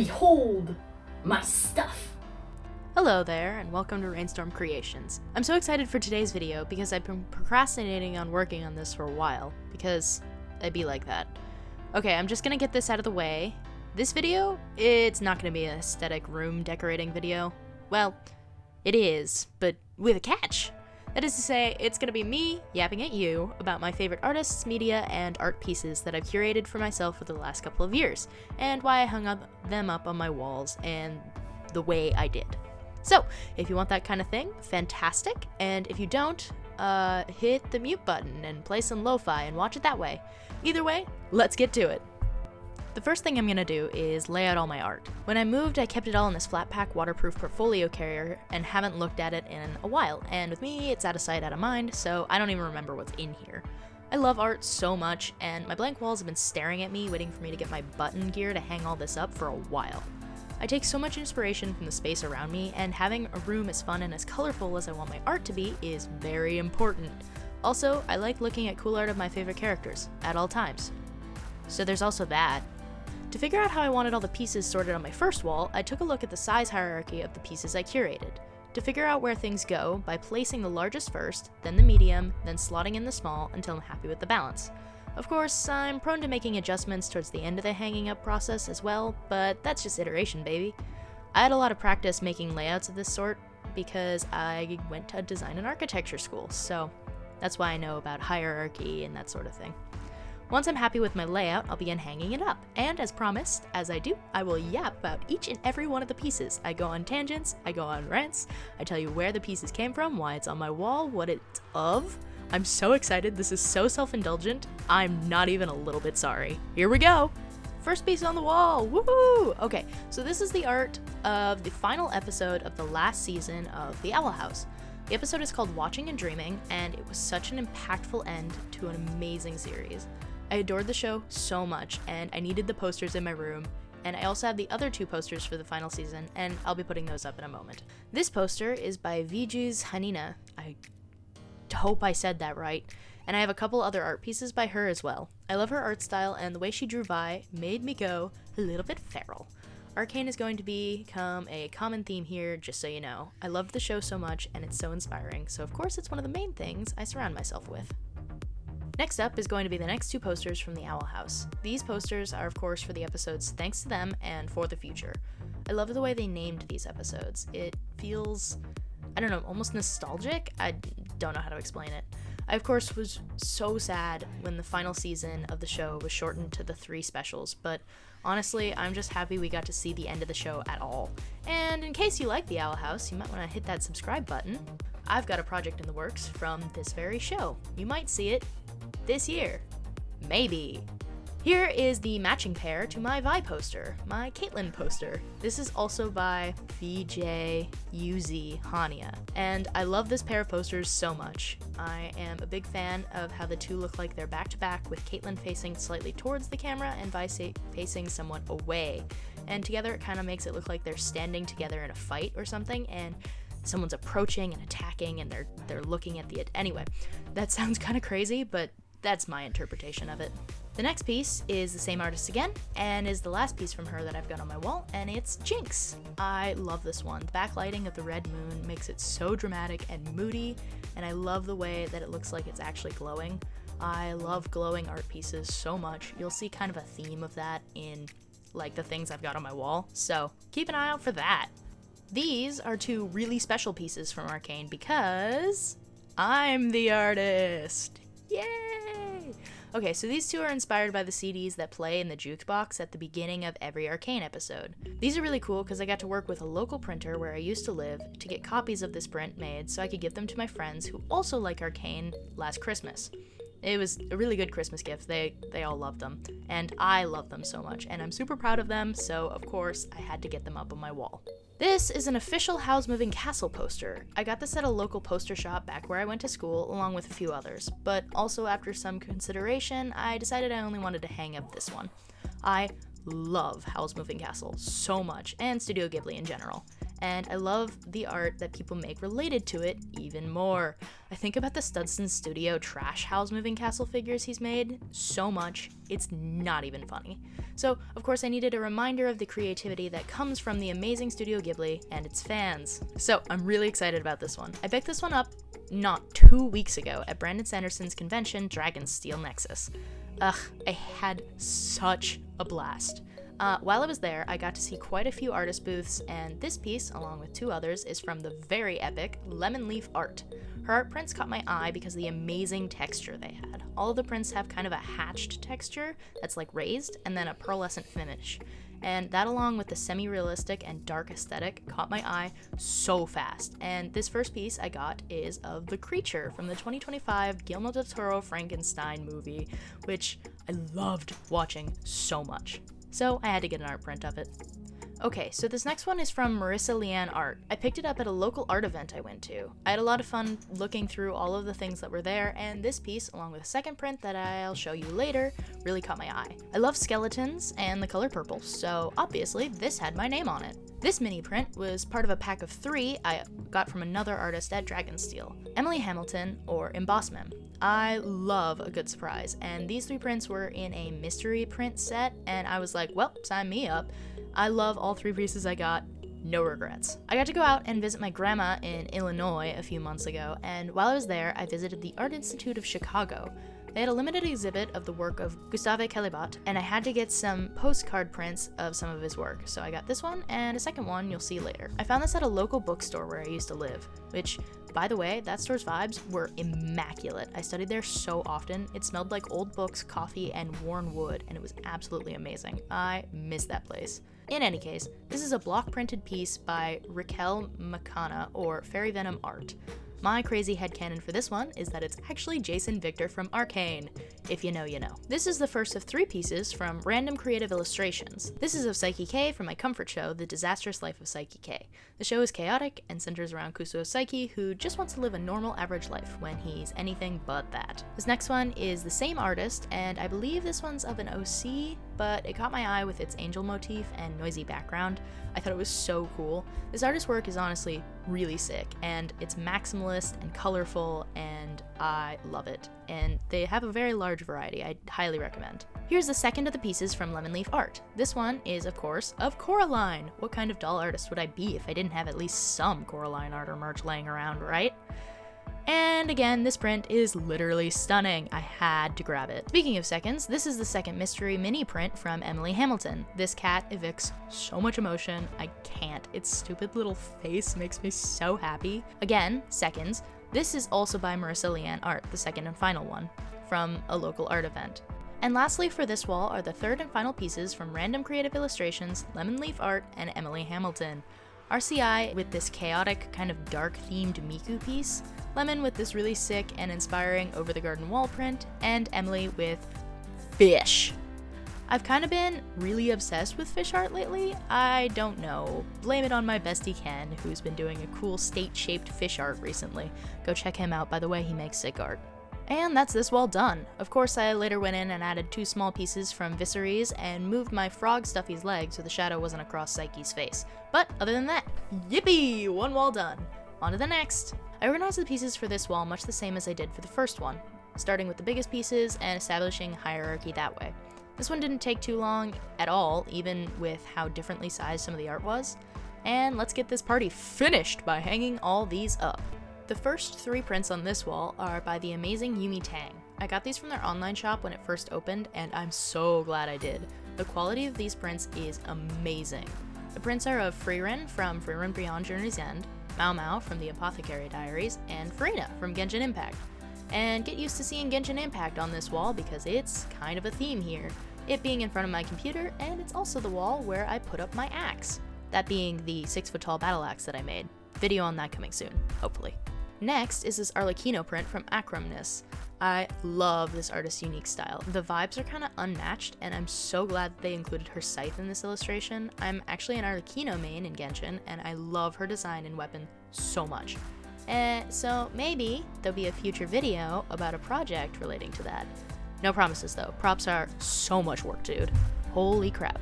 Behold my stuff. Hello there, and welcome to Rainstorm Creations. I'm so excited for today's video because I've been procrastinating on working on this for a while, because I be like that. Okay, I'm just gonna get this out of the way. This video, it's not gonna be an aesthetic room decorating video. Well, it is, but with a catch. That is to say, it's gonna be me yapping at you about my favorite artists, media, and art pieces that I've curated for myself for the last couple of years, and why I hung them up on my walls, and the way I did. So, if you want that kind of thing, fantastic, and if you don't, hit the mute button and play some lo-fi and watch it that way. Either way, let's get to it. The first thing I'm gonna do is lay out all my art. When I moved, I kept it all in this flat pack waterproof portfolio carrier and haven't looked at it in a while, and with me, it's out of sight, out of mind, so I don't even remember what's in here. I love art so much, and my blank walls have been staring at me, waiting for me to get my button gear to hang all this up for a while. I take so much inspiration from the space around me, and having a room as fun and as colorful as I want my art to be is very important. Also, I like looking at cool art of my favorite characters, at all times. So there's also that. To figure out how I wanted all the pieces sorted on my first wall, I took a look at the size hierarchy of the pieces I curated. To figure out where things go, by placing the largest first, then the medium, then slotting in the small until I'm happy with the balance. Of course, I'm prone to making adjustments towards the end of the hanging up process as well, but that's just iteration, baby. I had a lot of practice making layouts of this sort because I went to design and architecture school, so that's why I know about hierarchy and that sort of thing. Once I'm happy with my layout, I'll begin hanging it up, and as promised, as I do, I will yap about each and every one of the pieces. I go on tangents, I go on rants, I tell you where the pieces came from, why it's on my wall, what it's of. I'm so excited, this is so self-indulgent, I'm not even a little bit sorry. Here we go! First piece on the wall, woohoo! Okay, so this is the art of the final episode of the last season of The Owl House. The episode is called Watching and Dreaming, and it was such an impactful end to an amazing series. I adored the show so much, and I needed the posters in my room, and I also have the other two posters for the final season, and I'll be putting those up in a moment. This poster is by Viju's Hanina. I hope I said that right. And I have a couple other art pieces by her as well. I love her art style, and the way she drew by made me go a little bit feral. Arcane is going to become a common theme here, just so you know. I loved the show so much, and it's so inspiring, so of course it's one of the main things I surround myself with. Next up is going to be the next two posters from the Owl House. These posters are of course for the episodes thanks to them and for the future. I love the way they named these episodes. It feels, I don't know, almost nostalgic? I don't know how to explain it. I of course was so sad when the final season of the show was shortened to the 3 specials, but honestly, I'm just happy we got to see the end of the show at all. And in case you like the Owl House, you might want to hit that subscribe button. I've got a project in the works from this very show. You might see it this year. Maybe. Here is the matching pair to my Vi poster, my Caitlyn poster. This is also by VJ Yuzi Hania, and I love this pair of posters so much. I am a big fan of how the two look like they're back to back, with Caitlyn facing slightly towards the camera and Vi facing somewhat away. And together it kind of makes it look like they're standing together in a fight or something, and someone's approaching and attacking, and they're looking at the anyway. That sounds kind of crazy, but that's my interpretation of it. The next piece is the same artist again, and is the last piece from her that I've got on my wall, and it's Jinx. I love this one. The backlighting of the red moon makes it so dramatic and moody, and I love the way that it looks like it's actually glowing. I love glowing art pieces so much. You'll see kind of a theme of that in like the things I've got on my wall, so keep an eye out for that. These are 2 really special pieces from Arcane because I'm the artist. Yay! Okay, so these 2 are inspired by the CDs that play in the jukebox at the beginning of every Arcane episode. These are really cool because I got to work with a local printer where I used to live to get copies of this print made so I could give them to my friends who also like Arcane last Christmas. It was a really good Christmas gift. They all loved them, and I love them so much, and I'm super proud of them, so of course I had to get them up on my wall. This is an official Howl's Moving Castle poster. I got this at a local poster shop back where I went to school, along with a few others, but also after some consideration, I decided I only wanted to hang up this one. I love Howl's Moving Castle so much, and Studio Ghibli in general, and I love the art that people make related to it even more. I think about the Studson Studio Trash House moving castle figures he's made so much, it's not even funny. So, of course, I needed a reminder of the creativity that comes from the amazing Studio Ghibli and its fans. So, I'm really excited about this one. I picked this one up not 2 weeks ago at Brandon Sanderson's convention, Dragon's Steel Nexus. Ugh, I had such a blast. While I was there, I got to see quite a few artist booths, and this piece, along with 2 others, is from the very epic Lemon Art. Her art prints caught my eye because of the amazing texture they had. All of the prints have kind of a hatched texture that's like raised, and then a pearlescent finish. And that, along with the semi-realistic and dark aesthetic, caught my eye so fast. And this first piece I got is of the creature from the 2025 Guillermo del Toro Frankenstein movie, which I loved watching so much. So I had to get an art print of it. Okay, so this next one is from Marissa Leanne Art. I picked it up at a local art event I went to. I had a lot of fun looking through all of the things that were there, and this piece, along with a second print that I'll show you later, really caught my eye. I love skeletons and the color purple, so obviously this had my name on it. This mini print was part of a pack of 3 I got from another artist at Dragonsteel, Emily Hamilton or Embossment. I love a good surprise, and these 3 prints were in a mystery print set, and I was like, well, sign me up. I love all 3 pieces I got, no regrets. I got to go out and visit my grandma in Illinois a few months ago, and while I was there, I visited the Art Institute of Chicago. They had a limited exhibit of the work of Gustave Caillebotte, and I had to get some postcard prints of some of his work, so I got this one and a second one you'll see later. I found this at a local bookstore where I used to live, which, by the way, that store's vibes were immaculate. I studied there so often. It smelled like old books, coffee, and worn wood, and it was absolutely amazing. I miss that place. In any case, this is a block printed piece by Raquel Menchaca or Fairy Venom Art. My crazy headcanon for this one is that it's actually Jason Victor from Arcane. If you know, you know. This is the first of 3 pieces from Random Creative Illustrations. This is of Psyche K from my comfort show, The Disastrous Life of Psyche K. The show is chaotic and centers around Kusuo's Psyche, who just wants to live a normal average life when he's anything but that. This next one is the same artist, and I believe this one's of an OC, but it caught my eye with its angel motif and noisy background. I thought it was so cool. This artist's work is honestly really sick, and it's maximalist and colorful, and I love it. And they have a very large variety. I highly recommend. Here's the second of the pieces from Lemon Art. This one is, of course, of Coraline. What kind of doll artist would I be if I didn't have at least some Coraline art or merch laying around, right? And again, this print is literally stunning. I had to grab it. Speaking of seconds, this is the second mystery mini print from Emily Hamilton. This cat evokes so much emotion. I can't. Its stupid little face makes me so happy. Again, seconds. This is also by Marissa Leanne Art, the second and final one, from a local art event. And lastly for this wall are the third and final pieces from Random Creative Illustrations, Lemon Art, and Emily Hamilton. RCI with this chaotic, kind of dark-themed Miku piece, Lemon with this really sick and inspiring Over the Garden Wall print, and Emily with fish. I've kind of been really obsessed with fish art lately. I don't know. Blame it on my bestie Ken, who's been doing a cool state-shaped fish art recently. Go check him out, by the way, he makes sick art. And that's this wall done. Of course, I later went in and added 2 small pieces from Visceres and moved my frog Stuffy's leg so the shadow wasn't across Psyche's face. But other than that, yippee! 1 wall done. On to the next. I organized the pieces for this wall much the same as I did for the first one, starting with the biggest pieces and establishing hierarchy that way. This one didn't take too long at all, even with how differently sized some of the art was. And let's get this party finished by hanging all these up. The first 3 prints on this wall are by the amazing Yumi Tang. I got these from their online shop when it first opened, and I'm so glad I did. The quality of these prints is amazing. The prints are of Frieren from Frieren Beyond Journey's End, Mao Mao from the Apothecary Diaries, and Farina from Genshin Impact. And get used to seeing Genshin Impact on this wall because it's kind of a theme here, it being in front of my computer, and it's also the wall where I put up my axe. That being the 6-foot-tall battle axe that I made. Video on that coming soon, hopefully. Next is this Arlecchino print from Acromnus. I love this artist's unique style. The vibes are kind of unmatched, and I'm so glad that they included her scythe in this illustration. I'm actually an Arlecchino main in Genshin, and I love her design and weapon so much. So maybe there'll be a future video about a project relating to that. No promises though, props are so much work, dude. Holy crap.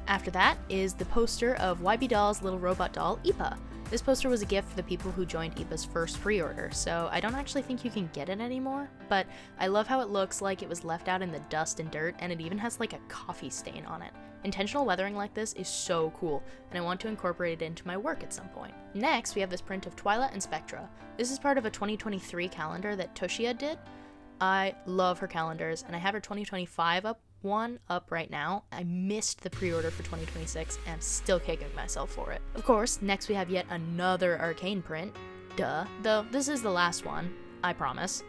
After that is the poster of YB Doll's little robot doll, Ipa. This poster was a gift for the people who joined Ipa's first pre-order, so I don't actually think you can get it anymore, but I love how it looks like it was left out in the dust and dirt, and it even has like a coffee stain on it. Intentional weathering like this is so cool, and I want to incorporate it into my work at some point. Next, we have this print of Twyla and Spectra. This is part of a 2023 calendar that Toshia did. I love her calendars, and I have her 2025 one up right now. I missed the pre-order for 2026 and I'm still kicking myself for it. Of course, next we have yet another Arcane print. Duh. Though this is the last one, I promise.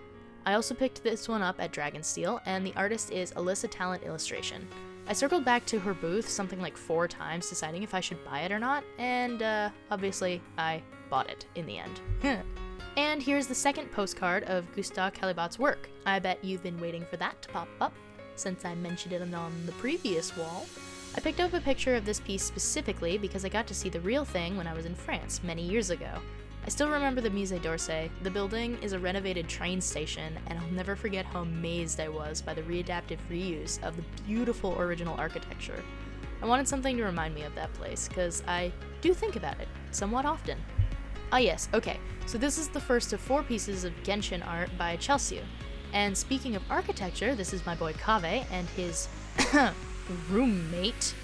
I also picked this one up at Dragonsteel, and the artist is Alyssa Talent Illustration. I circled back to her booth something like 4 times deciding if I should buy it or not, and obviously I bought it in the end. And here's the second postcard of Gustave Calibat's work. I bet you've been waiting for that to pop up, since I mentioned it on the previous wall. I picked up a picture of this piece specifically because I got to see the real thing when I was in France many years ago. I still remember the Musée d'Orsay. The building is a renovated train station, and I'll never forget how amazed I was by the readaptive reuse of the beautiful original architecture. I wanted something to remind me of that place, because I do think about it somewhat often. Ah yes, okay, so this is the first of 4 pieces of Genshin art by Chelsea. And speaking of architecture, this is my boy Kave and his roommate,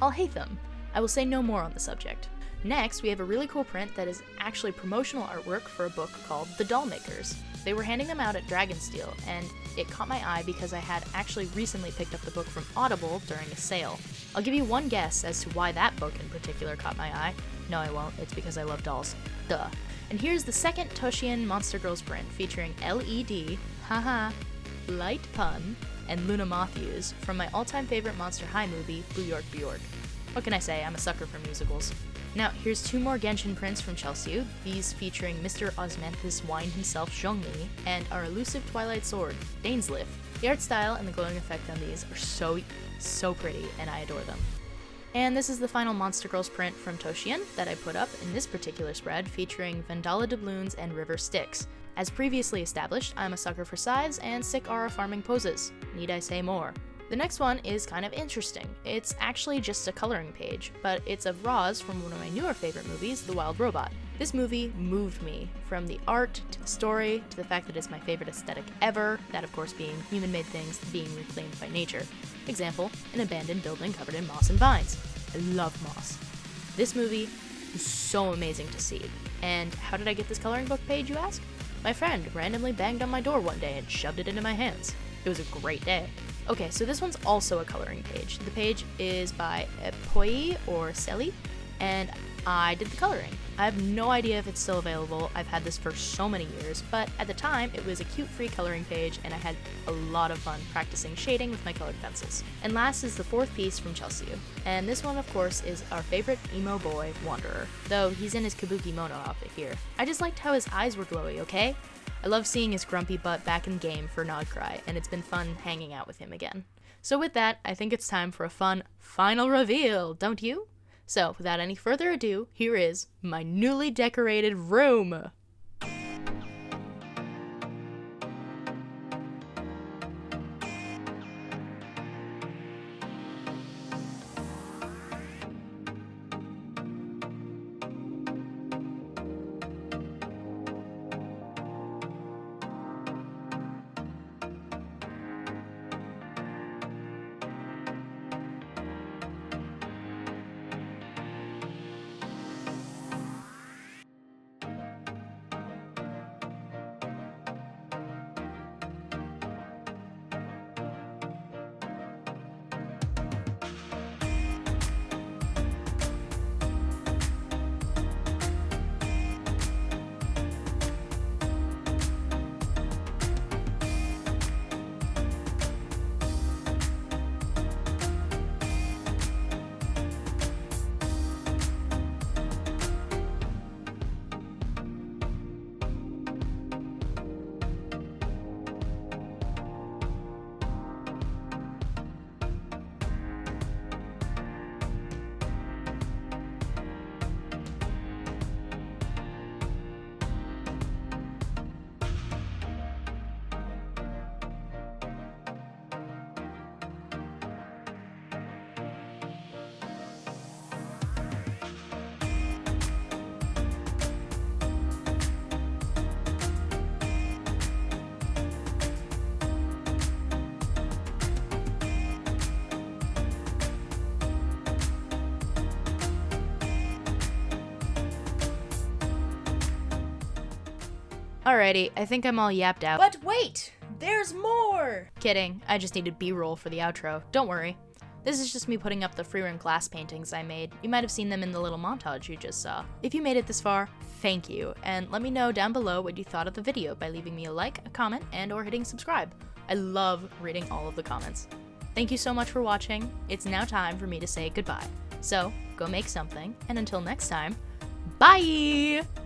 Alhaitham. I will say no more on the subject. Next, we have a really cool print that is actually promotional artwork for a book called The Doll Makers. They were handing them out at Dragonsteel, and it caught my eye because I had actually recently picked up the book from Audible during a sale. I'll give you one guess as to why that book in particular caught my eye. No, I won't. It's because I love dolls. Duh. And here's the second Toshian Monster Girls print featuring LED, haha, light pun, and Luna Matthews from my all-time favorite Monster High movie, Blue York Bjork. What can I say? I'm a sucker for musicals. Now, here's 2 more Genshin prints from Chelsea, these featuring Mr. Osmanthus Wine himself, Zhongli, and our elusive Twilight Sword, Dainsleif. The art style and the glowing effect on these are so pretty, and I adore them. And this is the final Monster Girls print from Toshian that I put up in this particular spread featuring Vandala doubloons and River Styx. As previously established, I'm a sucker for size and sick aura farming poses. Need I say more? The next one is kind of interesting. It's actually just a coloring page, but it's of Roz from one of my newer favorite movies, The Wild Robot. This movie moved me, from the art to the story to the fact that it's my favorite aesthetic ever, that of course being human-made things being reclaimed by nature. Example, an abandoned building covered in moss and vines. I love moss. This movie was so amazing to see. And how did I get this coloring book page, you ask? My friend randomly banged on my door one day and shoved it into my hands. It was a great day. Okay, so this one's also a coloring page. The page is by Epoi or Selly, and I did the coloring. I have no idea if it's still available. I've had this for so many years, but at the time it was a cute free coloring page and I had a lot of fun practicing shading with my colored pencils. And last is the 4th piece from Chelsea, and this one of course is our favorite emo boy, Wanderer, though he's in his kabuki mono outfit here. I just liked how his eyes were glowy, okay? I love seeing his grumpy butt back in game for Nodcry, and it's been fun hanging out with him again. So with that, I think it's time for a fun final reveal, don't you? So, without any further ado, here is my newly decorated room! Alrighty, I think I'm all yapped out. But wait! There's more! Kidding, I just needed B-roll for the outro. Don't worry. This is just me putting up the free-run glass paintings I made. You might have seen them in the little montage you just saw. If you made it this far, thank you, and let me know down below what you thought of the video by leaving me a like, a comment, and or hitting subscribe. I love reading all of the comments. Thank you so much for watching. It's now time for me to say goodbye. So, go make something, and until next time, bye!